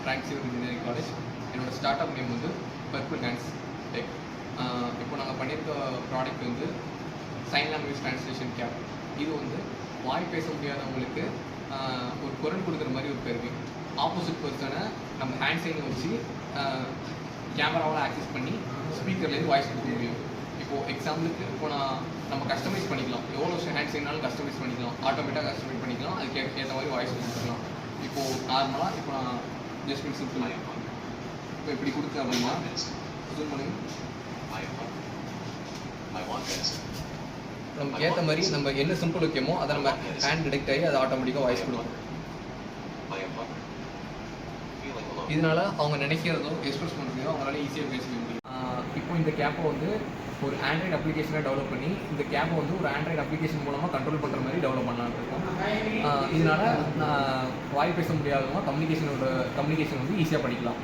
Frank civil engineering college. என்னோட start up name வந்து purple hands tech. இப்போ நாங்கள் பண்ணியிருக்க ப்ராடக்ட் வந்து சைன் லாங்குவேஜ் ட்ரான்ஸ்லேஷன் கேப். இது வந்து வாய் பேச முடியாதவங்களுக்கு ஒரு குரல் கொடுக்குற மாதிரி ஒரு கருவி. ஆப்போசிட் பர்சனை நம்ம ஹேண்ட் சைனை வச்சு கேமராவால் ஆக்சஸ் பண்ணி ஸ்பீக்கர்லேருந்து வாய்ஸ் கொடுக்க முடியும். இப்போது எக்ஸாம்பிளுக்கு இப்போ நம்ம கஸ்டமைஸ் பண்ணிக்கலாம், எவ்வளோ ஹேண்ட் சைனாலும் கஸ்டமைஸ் பண்ணிக்கலாம், ஆட்டோமேட்டிக்காக கஸ்டமைஸ் பண்ணிக்கலாம், அதுக்கு ஏற்ற மாதிரி வாய்ஸ் கொடுத்துக்கலாம். இப்போது நார்மலாக இப்போ நான் ஜஸ்ட் சிம்பிள் இப்போ இப்படி கொடுத்தேன் அப்படின்னா ஜூம் பண்ணுங்க, நமக்கு ஏற்ற மாதிரி நம்ம என்ன சிம்பிள் வைக்கமோ அதை நம்ம ஹேண்ட் டிடெக்ட் ஆகி அது ஆட்டோமேட்டிக்காக வாய்ஸ் கொடுக்கும். இதனால அவங்க நினைக்கிறதோ எக்ஸ்பிரஸ் பண்ணுறதோ அவங்களால ஈஸியாக பேச முடியும். இப்போ இந்த கேப்பை வந்து ஒரு ஆண்ட்ராய்டு அப்ளிகேஷனை டெவலப் பண்ணி இந்த கேப்பை வந்து ஒரு ஆண்ட்ராய்டு அப்ளிகேஷன் மூலமாக கண்ட்ரோல் பண்ணுற மாதிரி டெவலப் பண்ணலான்னு இருக்கோம். இதனால் வாய் பேச முடியாதவங்க கம்யூனிகேஷன் வந்து ஈஸியாக பண்ணிக்கலாம்.